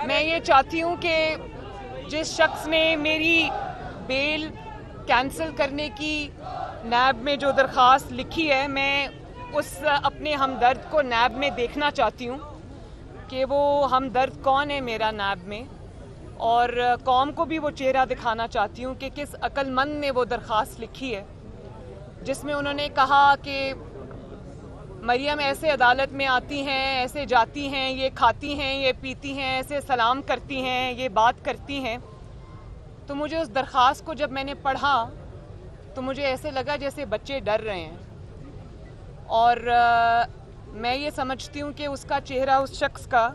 میں یہ چاہتی ہوں کہ جس شخص نے میری بیل کینسل کرنے کی نیب میں جو درخواست لکھی ہے، میں اس اپنے ہمدرد کو نیب میں دیکھنا چاہتی ہوں کہ وہ ہمدرد کون ہے میرا نیب میں، اور قوم کو بھی وہ چہرہ دکھانا چاہتی ہوں کہ کس عقل مند نے وہ درخواست لکھی ہے جس میں انہوں نے کہا کہ مریم ایسے عدالت میں آتی ہیں، ایسے جاتی ہیں، یہ کھاتی ہیں، یہ پیتی ہیں، ایسے سلام کرتی ہیں، یہ بات کرتی ہیں۔ تو مجھے اس درخواست کو جب میں نے پڑھا تو مجھے ایسے لگا جیسے بچے ڈر رہے ہیں، اور میں یہ سمجھتی ہوں کہ اس کا چہرہ اس شخص کا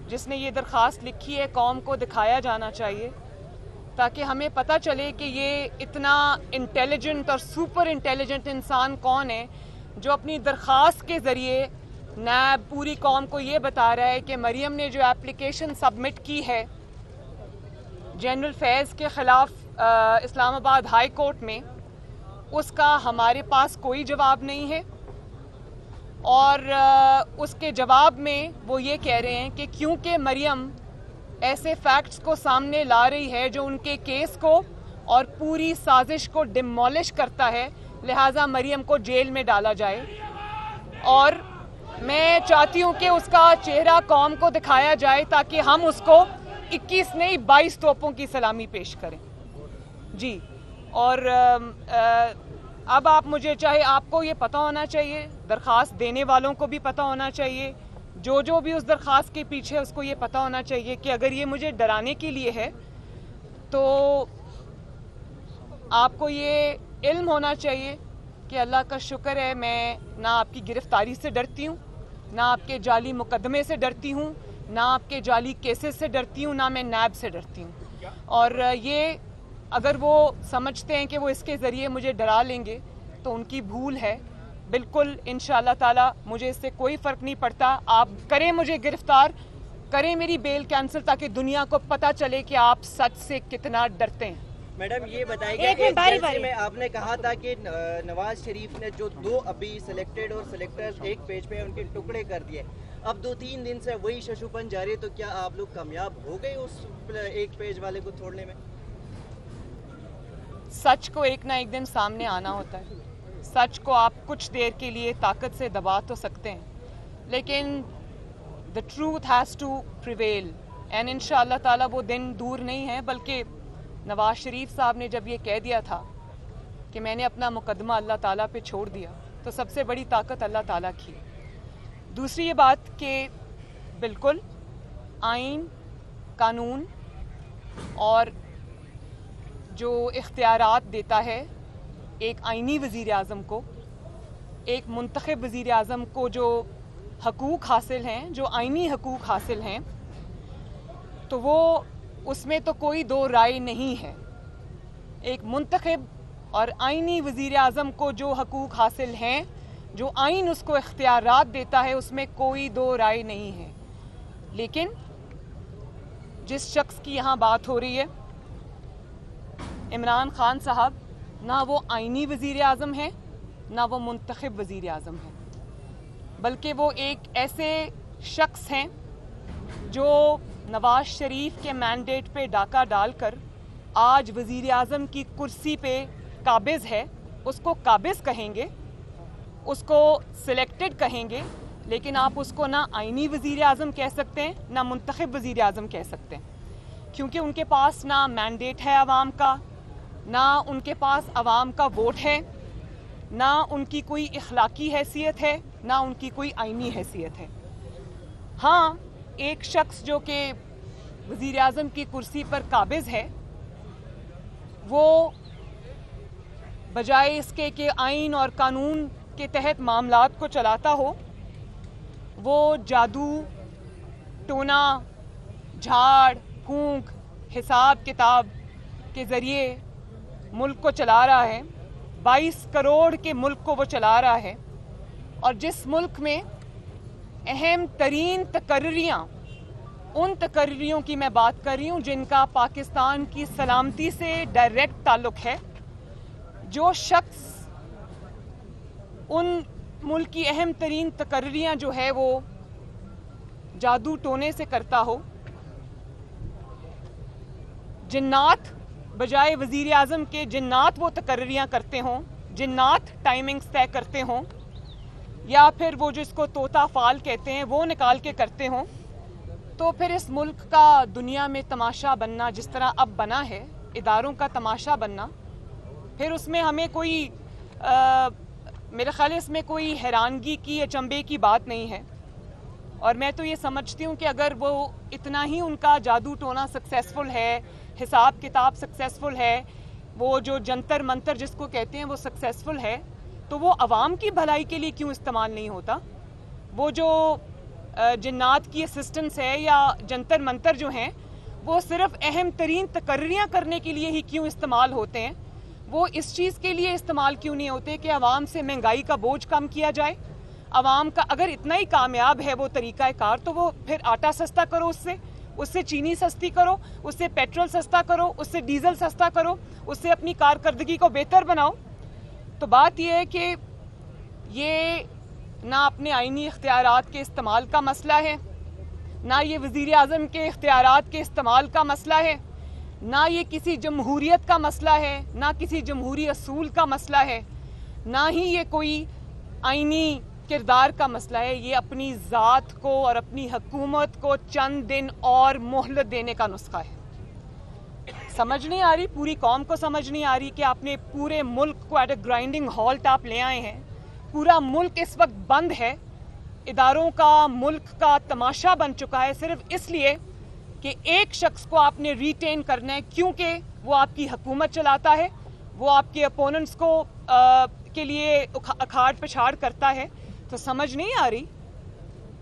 جس نے یہ درخواست لکھی ہے قوم کو دکھایا جانا چاہیے، تاکہ ہمیں پتہ چلے کہ یہ اتنا انٹیلیجنٹ اور سپر انٹیلیجنٹ انسان کون ہے جو اپنی درخواست کے ذریعے نیب پوری قوم کو یہ بتا رہا ہے کہ مریم نے جو اپلیکیشن سبمٹ کی ہے جنرل فیض کے خلاف اسلام آباد ہائی کورٹ میں، اس کا ہمارے پاس کوئی جواب نہیں ہے، اور اس کے جواب میں وہ یہ کہہ رہے ہیں کہ کیونکہ مریم ایسے فیکٹس کو سامنے لا رہی ہے جو ان کے کیس کو اور پوری سازش کو ڈیمولش کرتا ہے، لہٰذا مریم کو جیل میں ڈالا جائے۔ اور میں چاہتی ہوں کہ اس کا چہرہ قوم کو دکھایا جائے تاکہ ہم اس کو 21 نہیں 22 توپوں کی سلامی پیش کریں۔ جی، اور اب آپ مجھے چاہے آپ کو یہ پتہ ہونا چاہیے، درخواست دینے والوں کو بھی پتہ ہونا چاہیے، جو بھی اس درخواست کے پیچھے اس کو یہ پتہ ہونا چاہیے کہ اگر یہ مجھے ڈرانے کے لیے ہے تو آپ کو یہ علم ہونا چاہیے کہ اللہ کا شکر ہے میں نہ آپ کی گرفتاری سے ڈرتی ہوں، نہ آپ کے جعلی مقدمے سے ڈرتی ہوں، نہ آپ کے جعلی کیسز سے ڈرتی ہوں، نہ میں نیب سے ڈرتی ہوں۔ اور یہ اگر وہ سمجھتے ہیں کہ وہ اس کے ذریعے مجھے ڈرا لیں گے تو ان کی بھول ہے۔ بالکل انشاءاللہ تعالی مجھے اس سے کوئی فرق نہیں پڑتا، آپ کریں مجھے گرفتار، کریں میری بیل کینسل، تاکہ دنیا کو پتہ چلے کہ آپ سچ سے کتنا ڈرتے ہیں۔ میڈم یہ بتائیں کہ ایک جلسے میں آپ نے کہا تھا کہ نواز شریف نے جو 2 ابھی سلیکٹڈ اور سلیکٹرز ایک پیج پہ ان کے ٹکڑے کر دیے، اب 2-3 دن سے وہی ششوپن جاری ہے، تو کیا آپ لوگ کامیاب ہو گئے اس ایک پیج والے کو توڑنے میں؟ سچ کو ایک نہ ایک دن سامنے آنا ہوتا ہے، سچ کو آپ کچھ دیر کے لیے طاقت سے دبا تو سکتے ہیں، لیکن the truth has to prevail and انشاءاللہ تعالی وہ دن دور نہیں ہے۔ بلکہ نواز شریف صاحب نے جب یہ کہہ دیا تھا کہ میں نے اپنا مقدمہ اللہ تعالیٰ پہ چھوڑ دیا، تو سب سے بڑی طاقت اللہ تعالیٰ کی۔ دوسری یہ بات کہ بالکل آئین، قانون اور جو اختیارات دیتا ہے ایک آئینی وزیر اعظم کو، ایک منتخب وزیر اعظم کو جو حقوق حاصل ہیں، جو آئینی حقوق حاصل ہیں، تو وہ اس میں تو کوئی دو رائے نہیں ہے۔ ایک منتخب اور آئینی وزیر اعظم کو جو حقوق حاصل ہیں، جو آئین اس کو اختیارات دیتا ہے، اس میں کوئی دو رائے نہیں ہے۔ لیکن جس شخص کی یہاں بات ہو رہی ہے، عمران خان صاحب، نہ وہ آئینی وزیر اعظم ہیں، نہ وہ منتخب وزیر اعظم ہیں، بلکہ وہ ایک ایسے شخص ہیں جو نواز شریف کے مینڈیٹ پہ ڈاکہ ڈال کر آج وزیر اعظم کی کرسی پہ قابض ہے۔ اس کو قابض کہیں گے، اس کو سلیکٹڈ کہیں گے، لیکن آپ اس کو نہ آئینی وزیر اعظم کہہ سکتے ہیں، نہ منتخب وزیر اعظم کہہ سکتے ہیں، کیونکہ ان کے پاس نہ مینڈیٹ ہے عوام کا، نہ ان کے پاس عوام کا ووٹ ہے، نہ ان کی کوئی اخلاقی حیثیت ہے، نہ ان کی کوئی آئینی حیثیت ہے۔ ہاں، ایک شخص جو کہ وزیر اعظم کی کرسی پر قابض ہے، وہ بجائے اس کے کہ آئین اور قانون کے تحت معاملات کو چلاتا ہو، وہ جادو، ٹونا، جھاڑ پھونک، حساب کتاب کے ذریعے ملک کو چلا رہا ہے۔ 22 کروڑ کے ملک کو وہ چلا رہا ہے، اور جس ملک میں اہم ترین تقرریاں، ان تقرریوں کی میں بات کر رہی ہوں جن کا پاکستان کی سلامتی سے ڈائریکٹ تعلق ہے، جو شخص ان ملک کی اہم ترین تقرریاں جو ہے وہ جادو ٹونے سے کرتا ہو، जिन्नात बजाय वज़ीर आज़म के जिन्नात वो तकर्रियाँ करते हों, जिन्नात टाइमिंग्स तय करते हों, या फिर वो जिसको तोता फाल कहते हैं वो निकाल के करते हों, तो फिर इस मुल्क का दुनिया में तमाशा बनना जिस तरह अब बना है, इदारों का तमाशा बनना, फिर उसमें हमें कोई मेरे ख्याल है इसमें कोई हैरानगी की, अचंभे की बात नहीं है। और मैं तो ये समझती हूँ कि अगर वो इतना ही उनका जादू टोना सक्सेसफुल है, हिसाब किताब सक्सेसफुल है, वो जो जंतर मंतर जिसको कहते हैं वो सक्सेसफुल है, तो वो अवाम की भलाई के लिए क्यों इस्तेमाल नहीं होता? वो जो जिन्नात की असिस्टेंस है या जंतर मंतर जो हैं, वो सिर्फ अहम तरीन तकर्रियाँ करने के लिए ही क्यों इस्तेमाल होते हैं? वो इस चीज़ के लिए इस्तेमाल क्यों नहीं होते कि अवाम से महंगाई का बोझ कम किया जाए? अवाम का अगर इतना ही कामयाब है वो तरीक़ा कार, तो वो फिर आटा सस्ता करो, उससे चीनी सस्ती करो, उससे पेट्रोल सस्ता करो, उससे डीजल सस्ता करो, उससे अपनी कारकर्दगी को बेहतर बनाओ। तो बात यह है कि ये ना अपने आईनी इख्तियारात के इस्तेमाल का मसला है, ना ये वज़ीर आज़म के इख्तियारात के इस्तेमाल का मसला है, ना ये किसी जमहूरियत का मसला है, ना किसी जमहूरी असूल का मसला है, ना ही ये कोई आईनी किरदार का मसला है। ये अपनी ज़ात को और अपनी हुकूमत को चंद दिन और मोहलत देने का नुस्खा है। समझ नहीं आ रही, पूरी कौम को समझ नहीं आ रही कि आपने पूरे मुल्क को एट अ ग्राइंडिंग हॉल्ट आप ले आए हैं। पूरा मुल्क इस वक्त बंद है, इदारों का मुल्क का तमाशा बन चुका है, सिर्फ इसलिए कि एक शख्स को आपने रिटेन करना है, क्योंकि वो आपकी हुकूमत चलाता है, वो आपके अपोनेंट्स को के लिए अखाड़ पछाड़ करता है। तो समझ नहीं आ रही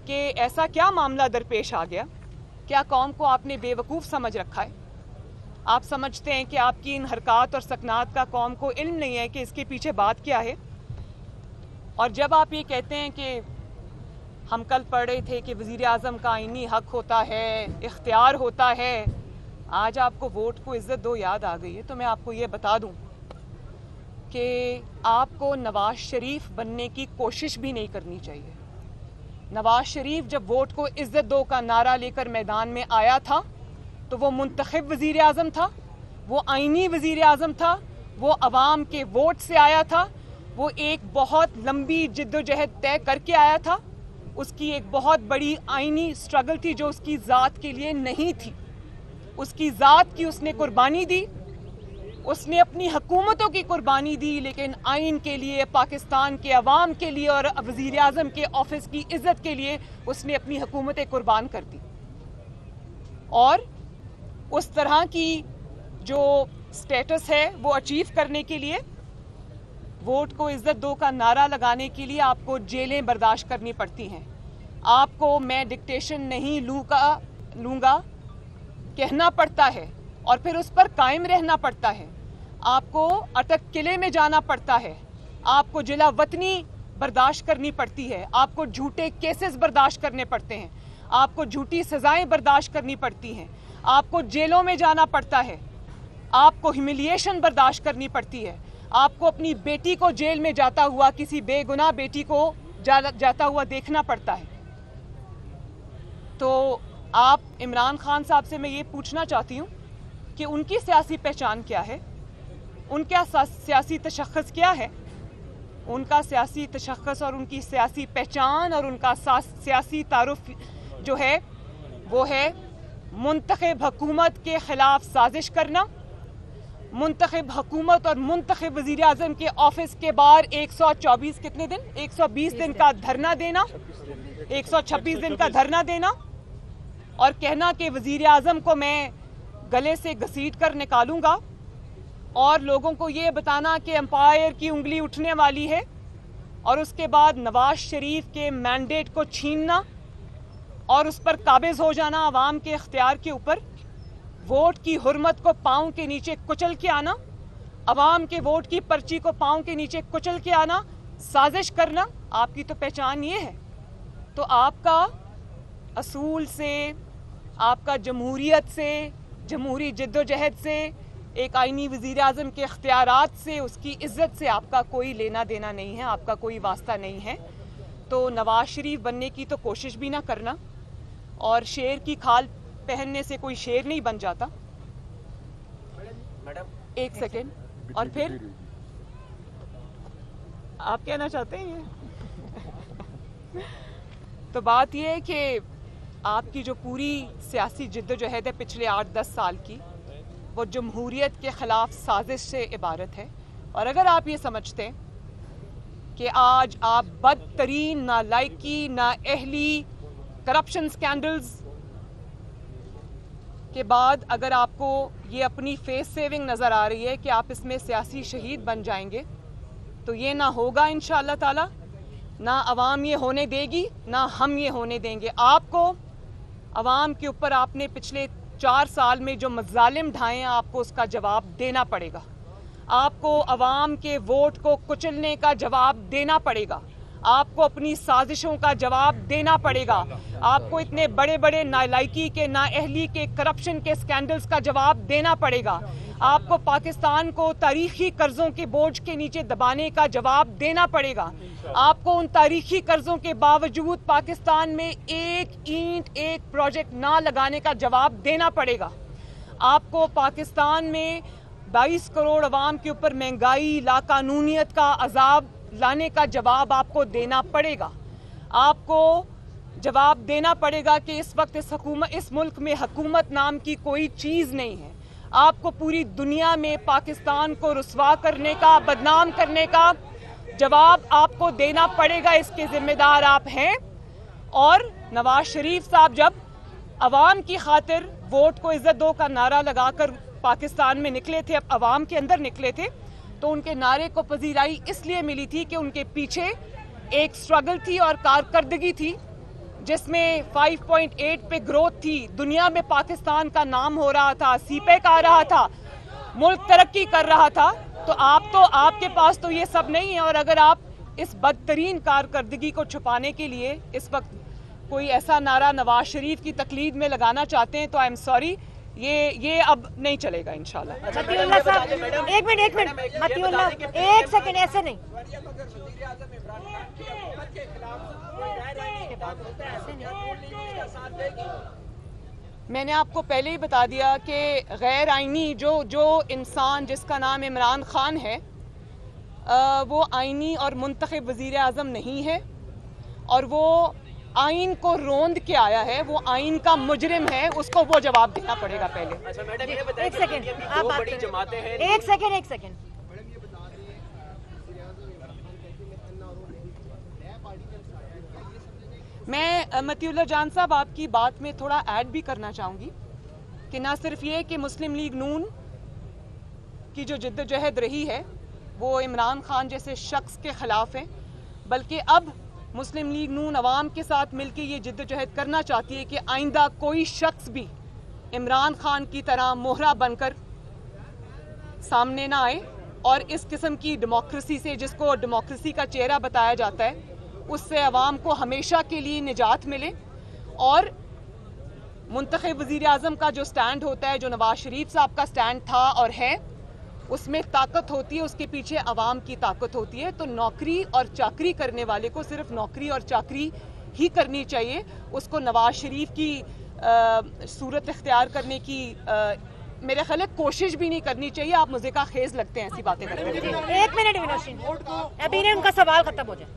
कि ऐसा क्या मामला दरपेश आ गया? क्या कौम को आपने बेवकूफ़ समझ रखा है? आप समझते हैं कि आपकी इन हरकत और सकनात का कौम को इल्म नहीं है कि इसके पीछे बात क्या है। और जब आप ये कहते हैं कि हम कल पढ़ रहे थे कि वज़ीर आज़म का आईनी हक होता है, इख्तियार होता है, आज आपको वोट को इज़्ज़त दो याद आ गई है, तो मैं आपको ये बता दूं कि आपको नवाज शरीफ बनने की कोशिश भी नहीं करनी चाहिए। नवाज शरीफ जब वोट को इज़्ज़त दो का नारा लेकर मैदान में आया था, तो वो मुंतखब वज़ीर आज़म था, वो आईनी वज़ीर आज़म था, वो अवाम के वोट से आया था, वो एक बहुत लंबी जिद्दोजहद तय करके आया था, उसकी एक बहुत बड़ी आईनी स्ट्रगल थी जो उसकी ज़ात के लिए नहीं थी। उसकी ज़ात की उसने कुर्बानी दी, उसने अपनी हुकूमतों की कुर्बानी दी, लेकिन आइन के लिए, पाकिस्तान के अवाम के लिए और वज़ीर आज़म के ऑफिस की इज़्ज़त के लिए उसने अपनी हुकूमतें कुर्बान कर दी। और उस तरह की जो स्टेटस है वो अचीव करने के लिए, वोट को इज़्ज़त दो का नारा लगाने के लिए आपको जेलें बर्दाश्त करनी पड़ती हैं। आपको मैं डिक्टेशन नहीं लूँगा कहना पड़ता है और फिर उस पर कायम रहना पड़ता है। आपको अटक किले में जाना पड़ता है, आपको जिला वतनी बर्दाश्त करनी पड़ती है, आपको झूठे केसेस बर्दाश्त करने पड़ते हैं, आपको झूठी सज़ाएं बर्दाश्त करनी पड़ती हैं, आपको जेलों में जाना पड़ता है, आपको ह्यूमिलिएशन बर्दाश्त करनी पड़ती है, आपको अपनी बेटी को जेल में जाता हुआ, किसी बेगुनाह बेटी को जाता हुआ देखना पड़ता है। तो आप इमरान खान साहब से मैं ये पूछना चाहती हूँ कि उनकी सियासी पहचान क्या है, उनका सियासी तशख़्ख़ुस क्या है? उनका सियासी तशख़्ख़ुस और उनकी सियासी पहचान और उनका सियासी तारुफ जो है वो है मुंतखब हुकूमत के ख़िलाफ़ साजिश करना, मुंतखब हुकूमत और मुंतखब वज़ीर आज़म के ऑफिस के बाहर 124 कितने दिन 120 दिन का धरना देना, 126 दिन का धरना देना और कहना कि वज़ीर आज़म को मैं गले से घसीट कर निकालूंगा, और लोगों को ये बताना कि एम्पायर की उंगली उठने वाली है, और उसके बाद नवाज शरीफ के मैंडेट को छीनना और उस पर काबिज हो जाना अवाम के इख्तियार के ऊपर, वोट की हुर्मत को पाँव के नीचे कुचल के आना, अवाम के वोट की पर्ची को पाँव के नीचे कुचल के आना, साजिश करना, आपकी तो पहचान ये है। तो आपका असूल से, आपका जमहूरियत से, जमहूरी जद्दोजहद से, एक आईनी वज़ीर आज़म के इख्तियारात से, उसकी इज़्ज़त से आपका कोई लेना देना नहीं है, आपका कोई वास्ता नहीं है। तो नवाज शरीफ बनने की तो कोशिश भी ना करना, और शेर की खाल पहनने से कोई शेर नहीं बन जाता। एक सेकेंड, और फिर आप कहना चाहते हैं ये? तो बात ये है कि आपकी जो पूरी सियासी जिद्दोजहद है पिछले 8-10 साल की, वो जमहूरियत के ख़िलाफ़ साजिश से इबारत है। और अगर आप ये समझते हैं कि आज आप बदतरीन, नालायकी, नाअहली, करप्शन स्कैंडल्स के बाद अगर आपको ये अपनी फेस सेविंग नज़र आ रही है कि आप इसमें सियासी शहीद बन जाएंगे, तो ये ना होगा इंशाअल्लाह ताला, ना अवाम ये होने देगी, ना हम ये होने देंगे। आपको अवाम के ऊपर आपने पिछले 4 साल में जो मज़ालिम ढाए हैं, आपको उसका जवाब देना पड़ेगा। आपको अवाम के वोट को कुचलने का जवाब देना पड़ेगा। आपको अपनी साजिशों का जवाब देना पड़ेगा। आपको इतने बड़े बड़े नालायकी के, नाअहली के, करप्शन के स्कैंडल्स का जवाब देना पड़ेगा। आपको पाकिस्तान को तारीखी कर्जों के बोझ के नीचे दबाने का जवाब देना पड़ेगा। आपको उन तारीखी कर्जों के बावजूद पाकिस्तान में एक ईंट, एक प्रोजेक्ट ना लगाने का जवाब देना पड़ेगा। आपको पाकिस्तान में 22 करोड़ अवाम के ऊपर महंगाई, लाकानूनियत का अजाब लाने का जवाब आपको देना पड़ेगा। आपको जवाब देना पड़ेगा कि इस वक्त इस मुल्क में हुकूमत नाम की कोई चीज़ नहीं है। आपको पूरी दुनिया में पाकिस्तान को रुस्वा करने का, बदनाम करने का जवाब आपको देना पड़ेगा। इसके जिम्मेदार आप हैं। और नवाज शरीफ साहब जब अवाम की खातिर वोट को इज्जत दो का नारा लगाकर पाकिस्तान में निकले थे, अब अवाम के अंदर निकले थे, तो उनके नारे को पजीराई इसलिए मिली थी कि उनके पीछे एक स्ट्रगल थी और कारकर्दगी थी जिसमें 5.8 पे ग्रोथ थी। दुनिया में पाकिस्तान का नाम हो रहा था, सीपेक आ रहा था, मुल्क तरक्की कर रहा था। तो आपके पास तो ये सब नहीं है। और अगर आप इस बदतरीन कारकर्दगी को छुपाने के लिए इस वक्त कोई ऐसा नारा नवाज शरीफ की तकलीद में लगाना चाहते हैं, तो आई एम सॉरी, ये अब नहीं चलेगा इंशाल्लाह। मतीउल्लाह साहब, एक मिनट मतीउल्लाह, एक सेकंड, ऐसे नहीं। मैंने आपको पहले ही बता दिया कि गैर आइनी जो इंसान जिसका नाम इमरान खान है, वो आइनी और मुंतखब वज़ीर आज़म नहीं है, और वो आइन को रोंद के आया है, वो आइन का मुजरिम है, उसको वो जवाब देना पड़ेगा पहले। अच्छा मैडम, ये बताइए, एक सेकंड, आप बात करें। जमाते हैं, एक सेकंड। मैं मतीउल्लाह जान साहब आपकी बात में थोड़ा ऐड भी करना चाहूँगी कि ना सिर्फ ये कि मुस्लिम लीग नून की जो जिद्दोजहद रही है वो इमरान खान जैसे शख्स के ख़िलाफ़ है, बल्कि अब मुस्लिम लीग नून अवाम के साथ मिलकर ये जिद्दोजहद करना चाहती है कि आइंदा कोई शख्स भी इमरान खान की तरह मोहरा बनकर सामने ना आए और इस किस्म की डेमोक्रेसी से, जिसको डेमोक्रेसी का चेहरा बताया जाता है, उससे अवाम को हमेशा के लिए निजात मिले। और मुंतखब वज़ीर आज़म का जो स्टैंड होता है, जो नवाज शरीफ साहब का स्टैंड था और है, उसमें ताकत होती है, उसके पीछे अवाम की ताकत होती है। तो नौकरी और चाकरी करने वाले को सिर्फ नौकरी और चाकरी ही करनी चाहिए, उसको नवाज शरीफ की सूरत इख्तियार करने की मेरे ख्याल है कोशिश भी नहीं करनी चाहिए। आप मुझे का खेज लगते हैं ऐसी बातें करते हैं। एक मिनट विनोद, अभी ने उनका सवाल खत्म हो जाए।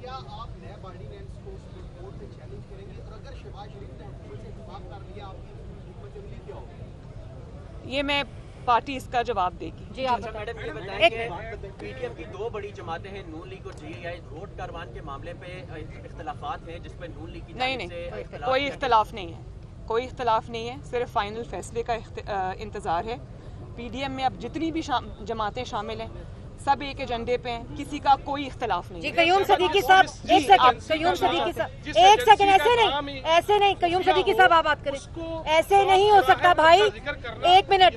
क्या आप नैब ऑर्डिनेंस को सुप्रीम कोर्ट में चैलेंज करेंगे, और अगर शहबाज शरीफ ने से इस्तीफा कर लिया, आपकी हिकमत अमली क्या होगी? ये मैं पार्टी इसका जवाब देगी। जी आप अच्छा मैडम, ये बताएं एक कि पीटीएम की 2 बड़ी जमातें हैं, नून लीग और जीआईआई, वोट कारवान के मामले पे इख्तलाफात हैं, जिसपे नून लीग की नहीं, कोई इख्तलाफ नहीं है, कोई इख्तलाफ नहीं है, सिर्फ फाइनल फैसले का इंतज़ार है। पीडीएम में अब जितनी भी जमातें शामिल हैं सब एक एजेंडे पे हैं, किसी का कोई इख्तलाफ नहीं। जी कयूम सदीकी साहब, एक सेकंड, कयूम सदीकी साहब, एक सेकंड, ऐसे नहीं कयूम सदीकी साहब आप बात करें, ऐसे नहीं हो सकता भाई, एक मिनट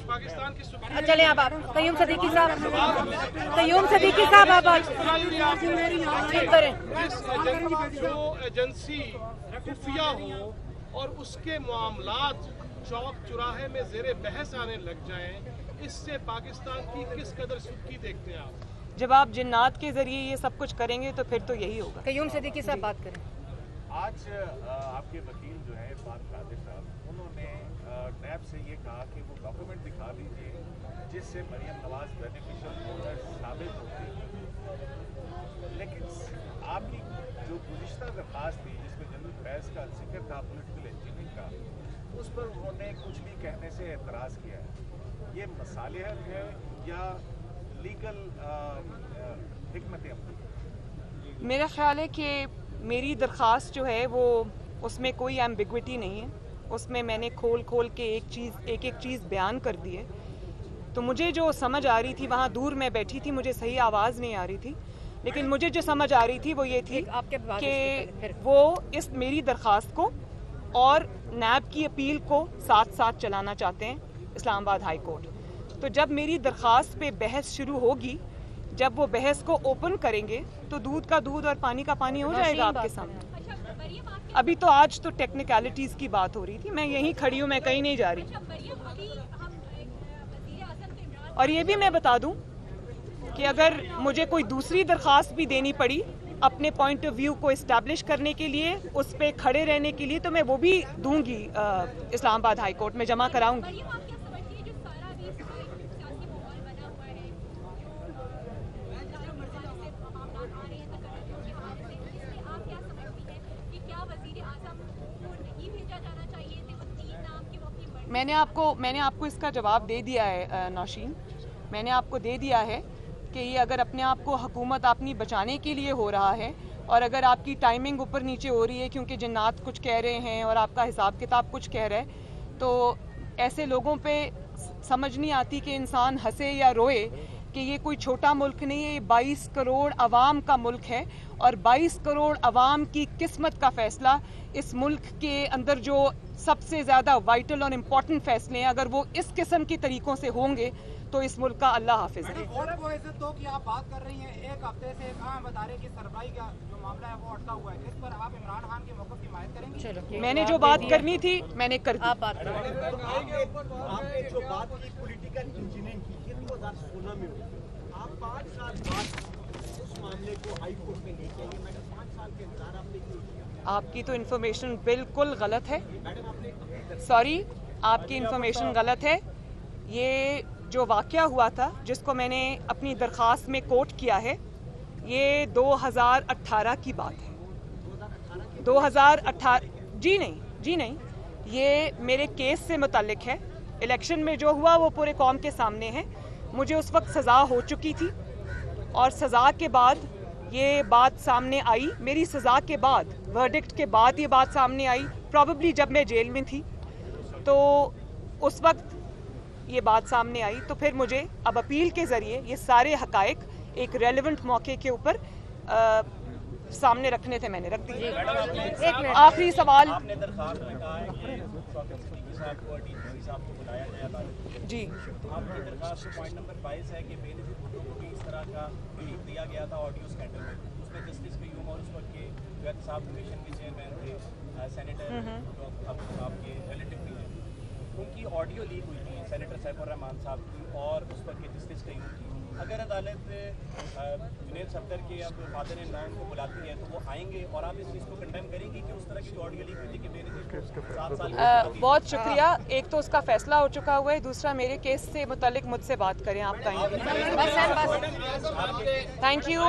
चले आप कयूम सदीकी साहब आप बात करें। जो एजेंसी खुफिया हो और उसके मामलात चौक चौराहे में जेरे बहस आने लग जाएं, इससे पाकिस्तान की किस कदर सुर्खी देखते हैं आप? जब आप जिन्नात के जरिए ये सब कुछ करेंगे तो फिर तो यही होगा। कयूम सदीकी साहब बात करें। آج آپ کے وکیل جو ہیں عرفان قادر صاحب، انہوں نے نیب سے یہ کہا کہ وہ ڈاکومنٹ دکھا دیجیے جس سے مریم نواز بینیفیشل اونر ثابت ہوتی ہے، لیکن آپ کی جو گزشتہ درخواست تھی جس میں جنرل فیض کا ذکر تھا پولیٹیکل انجینئرنگ کا، اس پر انہوں نے کچھ بھی کہنے سے اعتراض کیا ہے. یہ مصالحت ہے یا لیگل حکمت عملی؟ میرا خیال ہے کہ میری درخواست جو ہے وہ اس میں کوئی ایمبیگوٹی نہیں ہے، اس میں نے کھول کے ایک چیز بیان کر دی ہے. تو مجھے جو سمجھ آ رہی تھی، وہاں دور میں بیٹھی تھی، مجھے صحیح آواز نہیں آ رہی تھی، لیکن مجھے جو سمجھ آ رہی تھی وہ یہ تھی کہ وہ اس میری درخواست کو اور نیب کی اپیل کو ساتھ ساتھ چلانا چاہتے ہیں اسلام آباد ہائی کورٹ. تو جب میری درخواست پہ بحث شروع ہوگی، جب وہ بحث کو اوپن کریں گے تو دودھ کا دودھ اور پانی کا پانی ہو جائے گا آپ کے سامنے. ابھی تو آج تو ٹیکنیکلٹیز کی بات ہو رہی تھی، میں یہیں کھڑی ہوں، میں کہیں نہیں جا رہی. اور یہ بھی میں بتا دوں کہ اگر مجھے کوئی دوسری درخواست بھی دینی پڑی اپنے پوائنٹ آف ویو کو اسٹیبلش کرنے کے لیے، اس پہ کھڑے رہنے کے لیے، تو میں وہ بھی دوں گی اسلام آباد ہائی کورٹ میں جمع کراؤں گی. میں نے آپ کو اس کا جواب دے دیا ہے نوشین، میں نے آپ کو دے دیا ہے کہ یہ اگر اپنے آپ کو حکومت اپنی بچانے کے لیے ہو رہا ہے، اور اگر آپ کی ٹائمنگ اوپر نیچے ہو رہی ہے کیونکہ جنات کچھ کہہ رہے ہیں اور آپ کا حساب کتاب کچھ کہہ رہا ہے، تو ایسے لوگوں پہ سمجھ نہیں آتی کہ انسان ہنسے یا روئے کہ یہ کوئی چھوٹا ملک نہیں ہے، یہ 22 کروڑ عوام کا ملک ہے، اور 22 کروڑ عوام کی قسمت کا فیصلہ اس ملک کے اندر جو سب سے زیادہ وائٹل اور امپورٹنٹ فیصلے ہیں، اگر وہ اس قسم کے طریقوں سے ہوں گے تو اس ملک کا اللہ حافظ ہے. آپ بات کر رہی ہیں ایک ہفتے سے کہاں بتا رہے کہ سربراہی کا جو معاملہ ہے وہ اٹکا ہوا ہے، اس پر آپ عمران خان کے موقف کی حمایت کریں گے؟ میں نے جو بات کرنی تھی میں نے کر دی. آپ بات کریں. آپ نے جو بات کی پولیٹیکل انجینئرنگ کی، یہ 2016 میں ہوئی، آپ 5 سال بعد اس معاملے کو ہائی کورٹ میں لے کے آئیے. میڈم 5 سال کے انتظار آپ نے کیوں کیا؟ آپ کی تو انفارمیشن بالکل غلط ہے. سوری، آپ کی انفارمیشن غلط ہے. یہ جو واقعہ ہوا تھا جس کو میں نے اپنی درخواست میں کوٹ کیا ہے، یہ 2018 کی بات ہے. 2018 جی نہیں، یہ میرے کیس سے متعلق ہے. الیکشن میں جو ہوا وہ پورے قوم کے سامنے ہے. مجھے اس وقت سزا ہو چکی تھی، اور سزا کے بعد یہ بات سامنے آئی. میری سزا کے بعد، ورڈکٹ کے بعد یہ بات سامنے آئی، پروبیبلی جب میں جیل میں تھی، تو اس وقت یہ بات سامنے آئی. تو پھر مجھے اب اپیل کے ذریعے یہ سارے حقائق ایک ریلیونٹ موقع کے اوپر سامنے رکھنے تھے، میں نے رکھ دیے. آخری سوال. جی، آپ کی درخواست پوائنٹ نمبر 22 ہے کہ بے نظیر بھٹو کو بھی اس طرح کا بریف دیا گیا تھا آڈیو اسکینڈل میں. اس میں جسٹس قیوم اور اس وقت کے جو احتساب کمیشن کے چیئرمین تھے سینیٹر جو اب آپ کے ریلیٹو بھی ہیں، ان کی آڈیو لیک ہوئی تھی، سینیٹر سیف الرحمان صاحب کی اور اس وقت کے جسٹس قیوم کی. اگر عدالت جنید صفدر کے اب فادر ان لا ان کو بلاتی ہے تو وہ آئیں گے، اور آپ اس چیز کو کنڈیم کریں گے کہ اس طرح کی جو آڈیو لیک ہوئی تھی کہ بے نظیر 7 سال بہت شکریہ. ایک تو اس کا فیصلہ ہو چکا ہوا ہے، دوسرا میرے کیس سے متعلق مجھ سے بات کریں آپ ٹائم. Thank you.